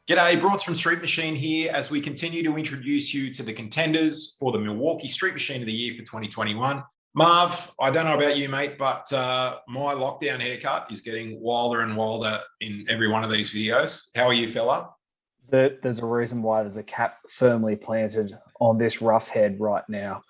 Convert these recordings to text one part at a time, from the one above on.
G'day, Broads from Street Machine here as we continue to introduce you to the contenders for the Milwaukee Street Machine of the Year for 2021. Marv, I don't know about you, mate, but my lockdown haircut is getting wilder and wilder in every one of these videos. How are you, fella? There's a reason why there's a cap firmly planted on this rough head right now.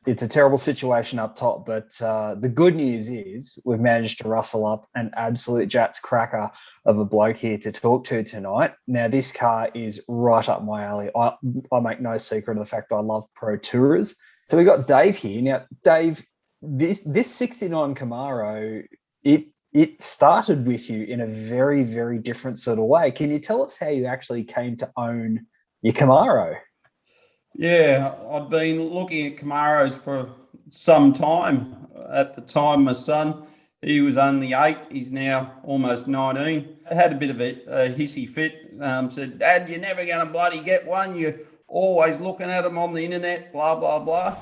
It's a terrible situation up top, but the good news is we've managed to rustle up an absolute Jats cracker of a bloke here to talk to tonight. Now, this car is right up my alley. I make no secret of the fact that I love Pro Tourers. So we've got Dave here. Now, Dave, this 69 Camaro, it started with you in a very, very different sort of way. Can you tell us how you actually came to own your Camaro? Yeah, I've been looking at Camaros for some time. At the time, my son, he was only 8. He's now almost 19. I had a bit of a hissy fit. Said, "Dad, you're never going to bloody get one. You're always looking at them on the internet, blah, blah, blah."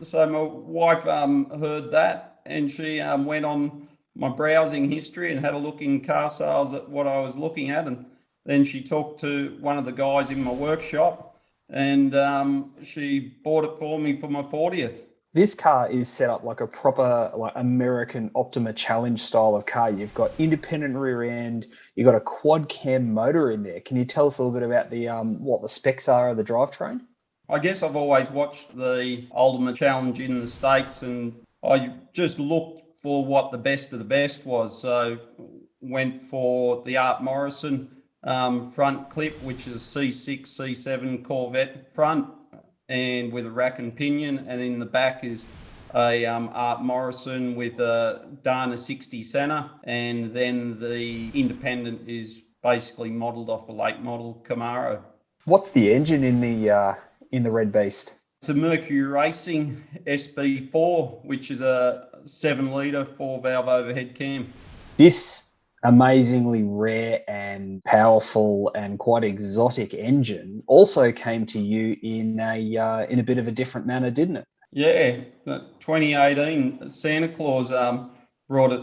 So my wife heard that, and she went on my browsing history and had a look in car sales at what I was looking at. And then she talked to one of the guys in my workshop, and she bought it for me for my 40th. This car is set up like a proper American Optima Challenge style of car. You've got independent rear end, you've got a quad cam motor in there. Can you tell us a little bit about the what the specs are of the drivetrain? I guess I've always watched the Ultimate Challenge in the States, and I just looked for what the best of the best was. So went for the Art Morrison front clip, which is C6, C7 Corvette front, and with a rack and pinion, and in the back is a Art Morrison with a Dana 60 center, and then the independent is basically modelled off a late model Camaro. What's the engine in the Red Beast? It's a Mercury Racing SB4, which is a 7-litre 4-valve overhead cam. This amazingly rare and powerful and quite exotic engine also came to you in a bit of a different manner, didn't it? Yeah, 2018, Santa Claus brought it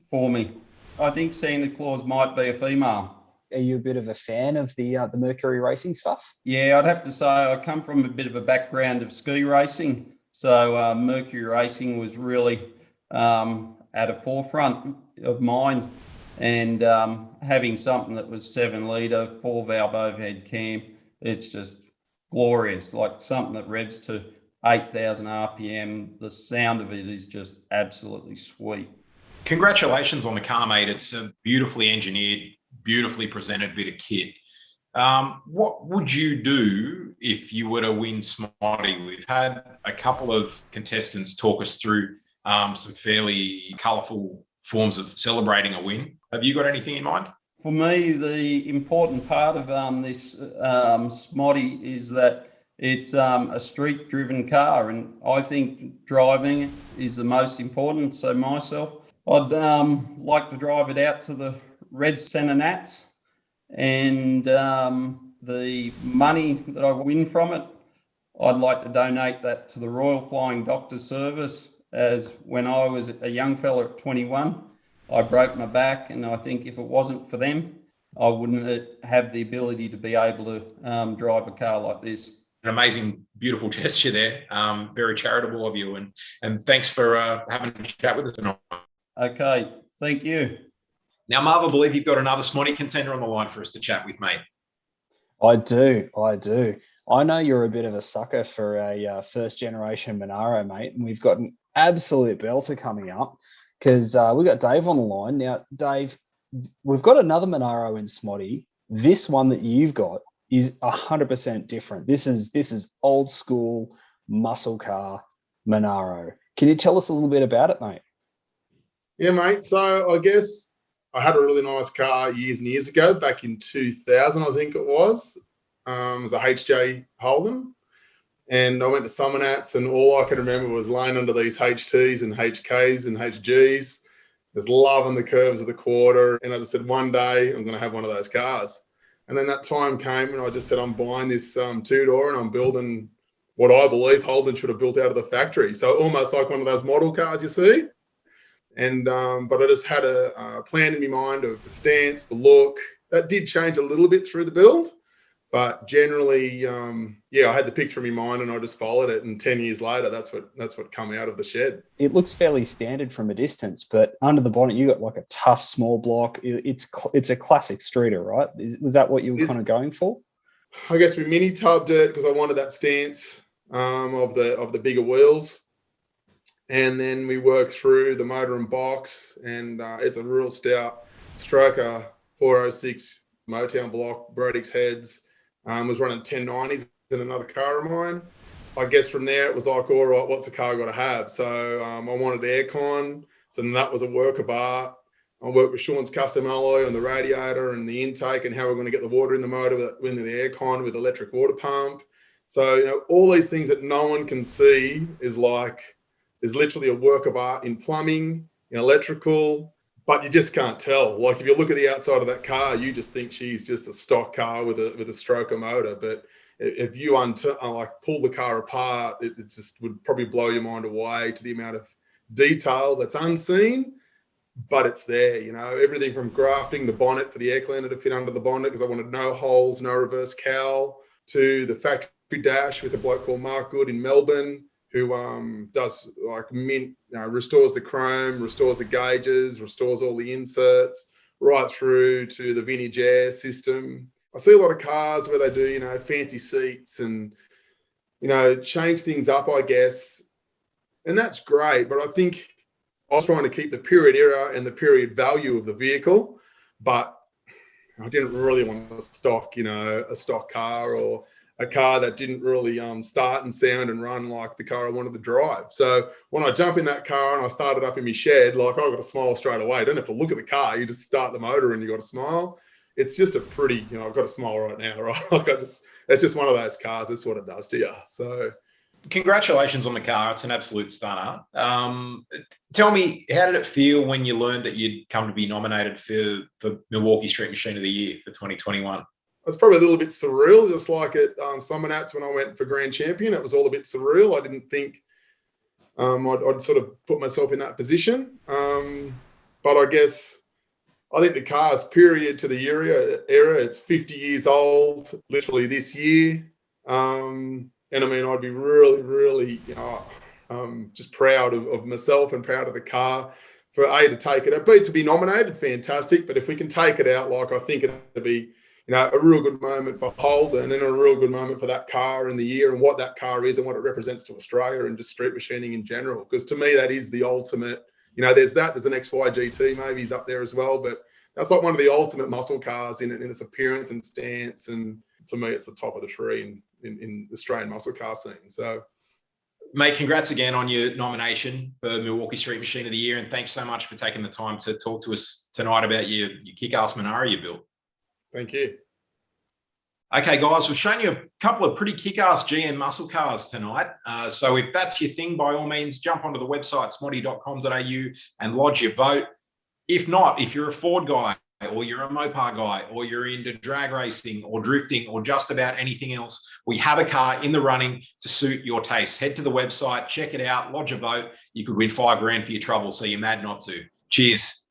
for me. I think Santa Claus might be a female. Are you a bit of a fan of the Mercury racing stuff? Yeah, I'd have to say I come from a bit of a background of ski racing, so Mercury racing was really at a forefront of mind, and having something that was 7-litre 4-valve overhead cam, it's just glorious. Like something that revs to 8,000 RPM. The sound of it is just absolutely sweet. Congratulations on the car, mate. It's a beautifully engineered, beautifully presented bit of kit. What would you do if you were to win Smotty? We've had a couple of contestants talk us through some fairly colourful forms of celebrating a win. Have you got anything in mind? For me, the important part of this Smotty is that it's a street-driven car, and I think driving it is the most important. So myself, I'd like to drive it out to the Red Centre Nats, and the money that I win from it, I'd like to donate that to the Royal Flying Doctor Service, as when I was a young fella at 21, I broke my back, and I think if it wasn't for them, I wouldn't have the ability to be able to drive a car like this. An amazing, beautiful gesture there. Very charitable of you, and thanks for having a chat with us tonight. Okay, thank you. Now, Marv, I believe you've got another Smotty contender on the line for us to chat with, mate. I do. I know you're a bit of a sucker for a first-generation Monaro, mate, and we've got an absolute belter coming up because we've got Dave on the line. Now, Dave, we've got another Monaro in Smotty. This one that you've got is 100% different. This is old school muscle car Monaro. Can you tell us a little bit about it, mate? Yeah, mate. So I guess I had a really nice car years and years ago, back in 2000, I think it was. It was a HJ Holden. And I went to Summonats, and all I could remember was laying under these HTs and HKs and HGs, just loving the curves of the quarter. And I just said, one day I'm going to have one of those cars. And then that time came, and I just said, I'm buying this two-door, and I'm building what I believe Holden should have built out of the factory. So almost like one of those model cars you see. And but I just had a plan in my mind of the stance, the look, That did change a little bit through the build, but generally, I had the picture in my mind and I just followed it. And 10 years later, that's what come out of the shed. It looks fairly standard from a distance, but under the bonnet, you got like a tough small block. It's a classic streeter, right? Was that what you were kind of going for? I guess we mini tubbed it because I wanted that stance of the bigger wheels. And then we worked through the motor and box, and it's a real stout stroker 406 Motown block, Brodix heads. Was running 1090s in another car of mine. I guess from there it was like, all right, what's the car got to have? So I wanted aircon, so then that was a work of art. I worked with Sean's custom alloy on the radiator and the intake and how we're going to get the water in the motor with the aircon with electric water pump. So all these things that no one can see is literally a work of art in plumbing, in electrical, but you just can't tell. Like if you look at the outside of that car, you just think she's just a stock car with a stroker motor. But if you pull the car apart, it just would probably blow your mind away to the amount of detail that's unseen, but it's there. Everything from grafting the bonnet for the air cleaner to fit under the bonnet because I wanted no holes, no reverse cowl, to the factory dash with a bloke called Mark Good in Melbourne, who does restores the chrome, restores the gauges, restores all the inserts, right through to the vintage air system. I see a lot of cars where they do, fancy seats and, change things up, I guess. And that's great. But I think I was trying to keep the period era and the period value of the vehicle, but I didn't really want a stock car or a car that didn't really start and sound and run like the car I wanted to drive. So when I jump in that car and I started up in my shed, like I got a smile straight away. You don't have to look at the car. You just start the motor and you got a smile. It's just a pretty, I've got a smile right now, right? It's just one of those cars. That's what it does to you. So congratulations on the car. It's an absolute stunner. Tell me, how did it feel when you learned that you'd come to be nominated for Milwaukee Street Machine of the Year for 2021? It was probably a little bit surreal, just like at Summonats when I went for Grand Champion. It was all a bit surreal. I didn't think I'd sort of put myself in that position. But I think the car's period to the era, it's 50 years old, literally this year. And I mean, I'd be really, really, just proud of myself and proud of the car for A, to take it out, B, to be nominated, fantastic. But if we can take it out, like I think it'd be, a real good moment for Holden and a real good moment for that car in the year and what that car is and what it represents to Australia and just street machining in general. Because to me, that is the ultimate, there's an XY GT, maybe he's up there as well, but that's like one of the ultimate muscle cars in its appearance and stance. And to me, it's the top of the tree in the Australian muscle car scene. So, mate, congrats again on your nomination for Milwaukee Street Machine of the Year. And thanks so much for taking the time to talk to us tonight about your kick-ass Monaro you built. Thank you. Okay, guys, we've shown you a couple of pretty kick-ass GM muscle cars tonight. So if that's your thing, by all means, jump onto the website, smoddy.com.au, and lodge your vote. If not, if you're a Ford guy or you're a Mopar guy or you're into drag racing or drifting or just about anything else, we have a car in the running to suit your taste. Head to the website, check it out, lodge a vote. You could win $5,000 for your trouble, so you're mad not to. Cheers.